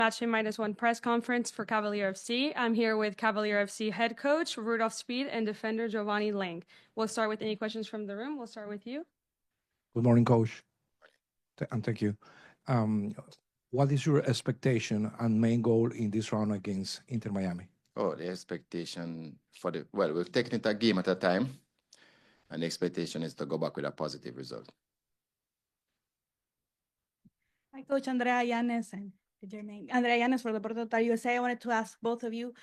Matchday -1 press conference for Cavalier FC. I'm here with Cavalier FC head coach Rudolph Speid and defender Javani Laing. We'll start with any questions from the room. We'll start with you. Good morning, coach. And thank you. What is your expectation and main goal in this round against Inter Miami? Oh, the expectation we've taken it a game at a time, and the expectation is to go back with a positive result. Hi, Coach Andrea Yanes and Jermaine. Andrea Yanes for the Deportes USA. I wanted to ask both of you,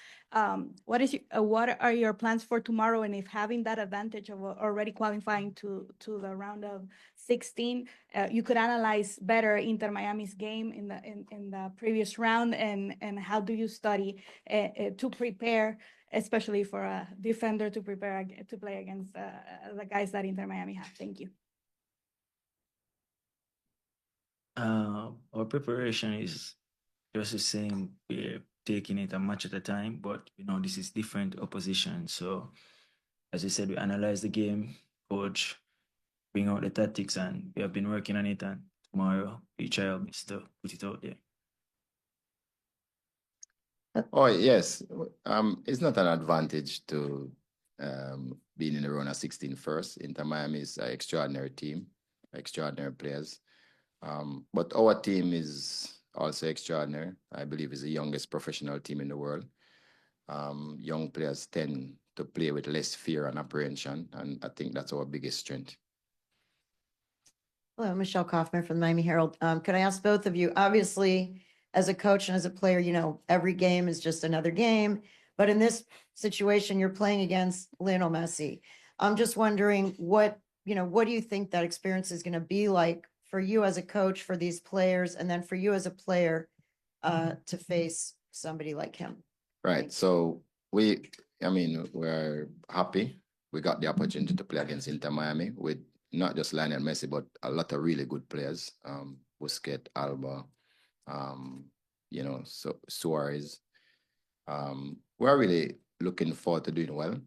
what are your plans for tomorrow? And if having that advantage of already qualifying to the round of 16, you could analyze better Inter Miami's game in the previous round, and how do you study to prepare, especially for a defender to prepare to play against the guys that Inter Miami have? Thank you. Our preparation is just the same. We're taking it a match at a time, but this is different opposition. So, as I said, we analyze the game, coach, bring out the tactics, and we have been working on it. And tomorrow, we try our best to put it out there. Oh yes, it's not an advantage to being in the round of 16 first. Inter Miami is an extraordinary team, extraordinary players. But our team is also extraordinary. I believe it's the youngest professional team in the world. Young players tend to play with less fear and apprehension, and I think that's our biggest strength. Hello, Michelle Kaufman from the Miami Herald. Could I ask both of you, obviously, as a coach and as a player, every game is just another game, but in this situation, you're playing against Lionel Messi. I'm just wondering what do you think that experience is going to be like for you as a coach, for these players, and then for you as a player to face somebody like him? Right. So we're happy. We got the opportunity to play against Inter Miami with not just Lionel Messi, but a lot of really good players. Busquets, Alba, Suarez. We're really looking forward to doing well.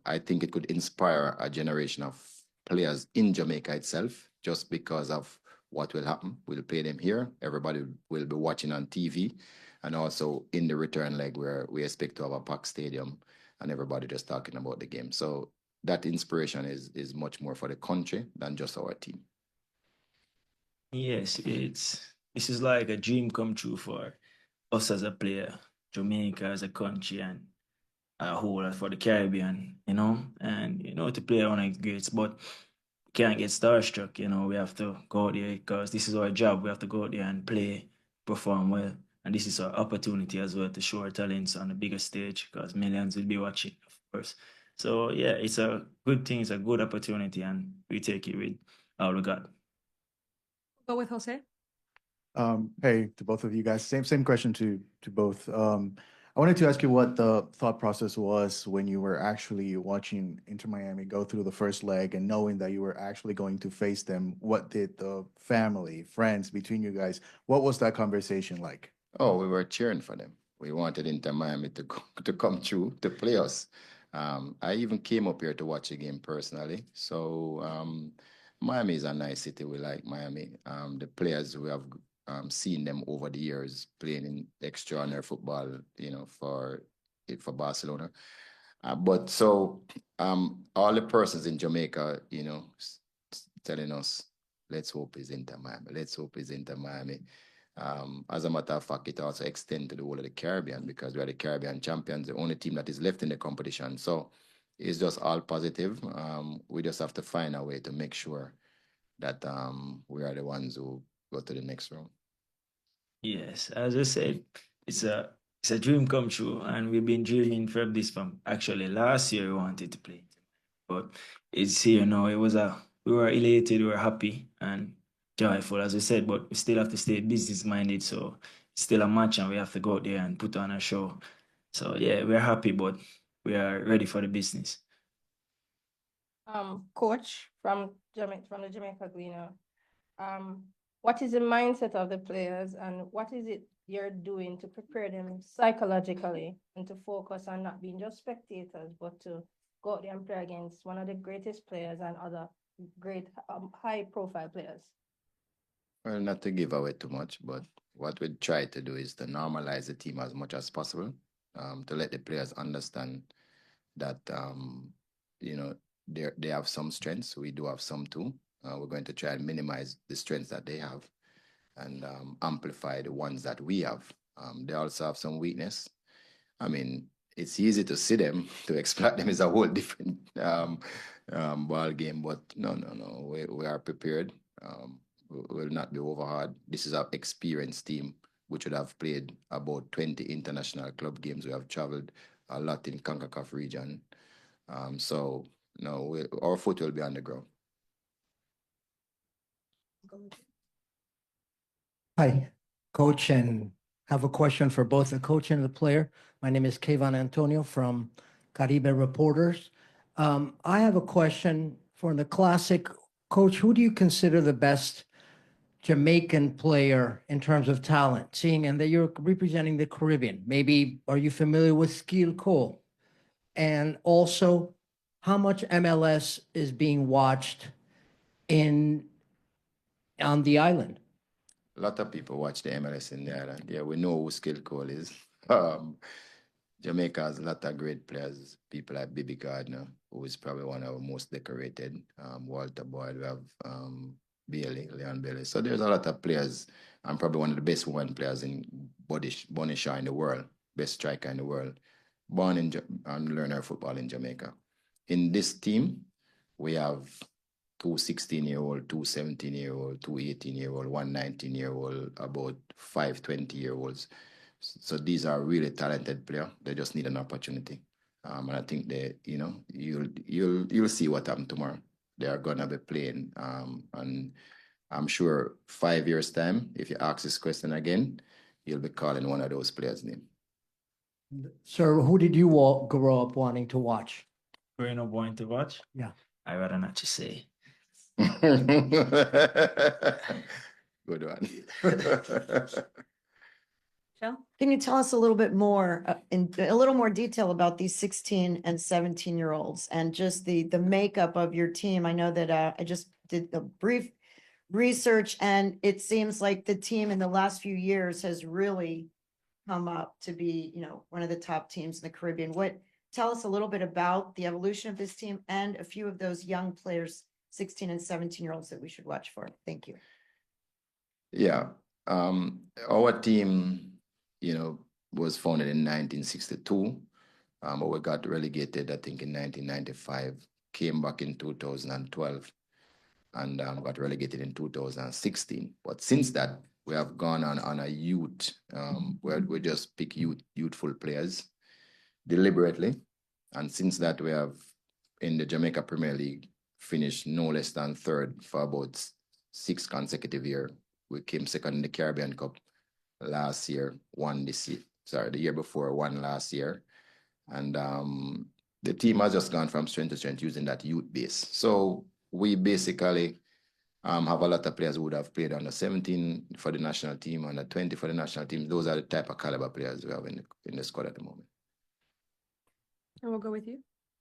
I think it could inspire a generation of players in Jamaica itself, just because of what will happen. We'll play them here. Everybody will be watching on TV, and also in the return leg where we expect to have a packed stadium and everybody just talking about the game. So that inspiration is much more for the country than just our team. Yes, this is like a dream come true for us as a player, Jamaica as a country, and a whole for the Caribbean, and to play on a greats, but can't get starstruck. We have to go out there because this is our job. We have to go out there and play, perform well, and this is our opportunity as well to show our talents on the bigger stage because millions will be watching, of course. So yeah, it's a good thing. It's a good opportunity, and we take it with all we got. Go with Jose. Hey, to both of you guys. Same question to both. I wanted to ask you what the thought process was when you were actually watching Inter Miami go through the first leg and knowing that you were actually going to face them. What did the family, friends between you guys, what was that conversation like? Oh, we were cheering for them. We wanted Inter Miami to come through to play us. I even came up here to watch the game personally. So Miami is a nice city. We like Miami. The players we have seen them over the years playing in extraordinary football, for Barcelona. But so all the persons in Jamaica, telling us, let's hope it's Inter Miami. Let's hope it's Inter Miami. As a matter of fact, it also extends to the whole of the Caribbean because we are the Caribbean champions, the only team that is left in the competition. So it's just all positive. We just have to find a way to make sure that we are the ones who go to the next round. Yes, as I said, it's a dream come true, and we've been dreaming from this from actually last year. We wanted to play, but it's here now. We were elated, we were happy and joyful, as I said, but we still have to stay business minded. So it's still a match, and we have to go out there and put on a show. So yeah, we're happy, but we are ready for the business. Coach from the Jamaica Gleaner. What is the mindset of the players, and what is it you're doing to prepare them psychologically and to focus on not being just spectators, but to go out there and play against one of the greatest players and other great high-profile players? Well, not to give away too much, but what we try to do is to normalize the team as much as possible, to let the players understand that they have some strengths. We do have some too. We're going to try and minimize the strengths that they have and amplify the ones that we have. They also have some weakness. I mean, it's easy to see them. To exploit them is a whole different ball game. But no. We are prepared. We will not be overhard. This is our experienced team, which would have played about 20 international club games. We have traveled a lot in Concacaf region. So no, our foot will be on the ground. Hi, coach, and have a question for both the coach and the player. My name is Kayvon Antonio from Caribe Reporters. I have a question for the Classic. Coach, who do you consider the best Jamaican player in terms of talent, seeing and that you're representing the Caribbean? Maybe are you familiar with Skeel Cole? And also, how much MLS is being watched on the island? A lot of people watch the MLS in the island. Yeah, we know who Skill Cole is. Jamaica has a lot of great players, people like Bibi Gardner, who is probably one of our most decorated. Walter Boyd, we have Leon Bailey. So there's a lot of players. I'm probably one of the best women players in Bonishaw in the world, best striker in the world. Born in and learned her football in Jamaica. In this team, we have 2 16-year-old, 2 17-year-old, 2 18-year-old, 1 19-year-old, about 5 20-year-olds. So these are really talented players. They just need an opportunity. And I think you'll see what happens tomorrow. They are gonna be playing. And I'm sure 5 years' time, if you ask this question again, you'll be calling one of those players' name. Sir, who did you grow up wanting to watch? Growing up wanting to watch? Yeah. I rather not to say. Good one. Michelle? Can you tell us a little bit more, in a little more detail about these 16 and 17-year-olds and just the makeup of your team? I know that I just did a brief research, and it seems like the team in the last few years has really come up to be, one of the top teams in the Caribbean. Tell us a little bit about the evolution of this team and a few of those young players, 16 and 17-year-olds that we should watch for. Thank you. Yeah. Our team, was founded in 1962, but we got relegated, I think, in 1995, came back in 2012, and got relegated in 2016. But since that, we have gone on a youth, where we just pick youthful players deliberately. And since that, we have, in the Jamaica Premier League, finished no less than third for about 6 consecutive years. We came second in the Caribbean Cup last year, won this year. Sorry, the year before, won last year. And the team has just gone from strength to strength using that youth base. So we basically have a lot of players who would have played under 17 for the national team, under 20 for the national team. Those are the type of caliber players we have in the squad at the moment. And we'll go with you.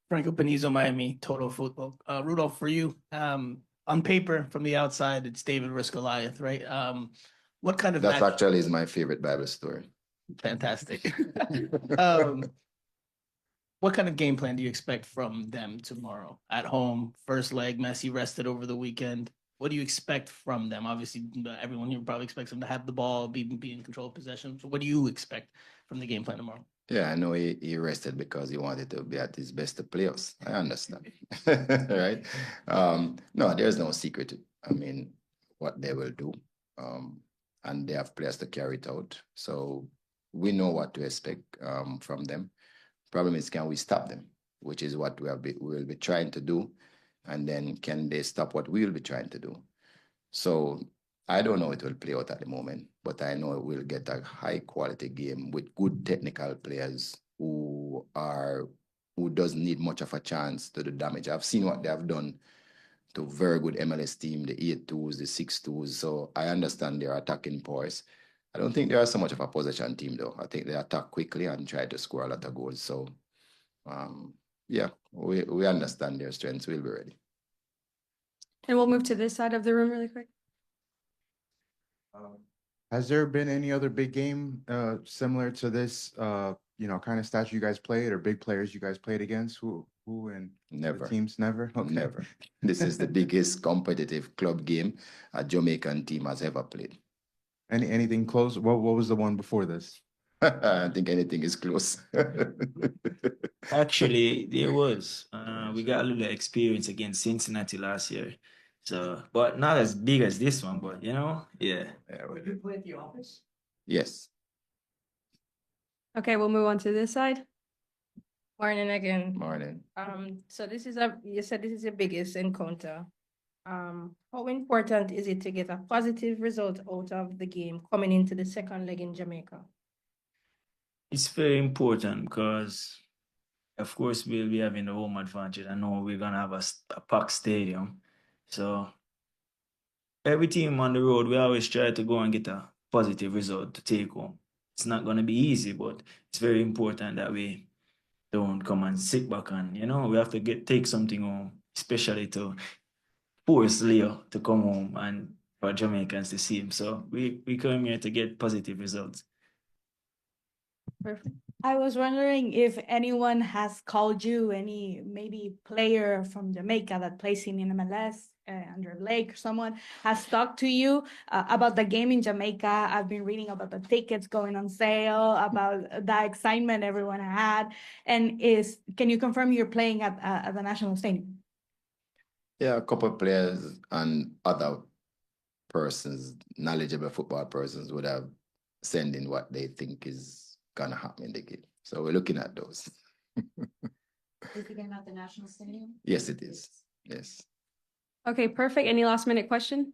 Franco Panizo, Miami, Total Football. Rudolph, for you, on paper, from the outside, it's David vs. Goliath, right? What kind of That actually is my favorite Bible story. Fantastic. What kind of game plan do you expect from them tomorrow? At home, first leg, Messi rested over the weekend. What do you expect from them? Obviously, everyone here probably expects them to have the ball, be in control of possession. So what do you expect from the game plan tomorrow? Yeah, I know he rested because he wanted to be at his best to play us. I understand, right? No, there's no secret. I mean, what they will do, and they have players to carry it out. So we know what to expect from them. Problem is, can we stop them? Which is what we'll be trying to do. And then can they stop what we'll be trying to do? So I don't know how it will play out at the moment, but I know we'll get a high quality game with good technical players who doesn't need much of a chance to do damage. I've seen what they have done to very good MLS team, the 8-2s, the 6-2s. So I understand their attacking powers. I don't think they are so much of a possession team though. I think they attack quickly and try to score a lot of goals. So yeah, we understand their strengths. We'll be ready. And we'll move to this side of the room really quick. Has there been any other big game similar to this kind of stats you guys played or big players you guys played against? Who and Never. the teams never? Okay. Never. This is the biggest competitive club game a Jamaican team has ever played. Anything close? What was the one before this? I don't think anything is close. Actually, there was. We got a little experience against Cincinnati last year. So, but not as big as this one, but yeah. Yeah, Would you play at the office? yes. Okay, we'll move on to this side. Morning again. Morning. So you said this is your biggest encounter. How important is it to get a positive result out of the game coming into the second leg in Jamaica? It's very important because, of course, we'll be having the home advantage. I know we're going to have a packed stadium. So every team on the road, we always try to go and get a positive result to take home. It's not going to be easy, but it's very important that we don't come and sit back and, we have to take something home, especially to force Leo to come home and for Jamaicans to see him. So we come here to get positive results. Perfect. I was wondering if anyone has called you, any maybe player from Jamaica that plays in MLS, Andrew Lake, someone has talked to you about the game in Jamaica. I've been reading about the tickets going on sale, about the excitement everyone had. And can you confirm you're playing at the National Stadium? Yeah, a couple of players and other persons, knowledgeable football persons, would have sent in what they think is gonna happen in the game. So we're looking at those. Is the game at the National Stadium? Yes, it is. Yes. Okay, perfect. Any last minute question?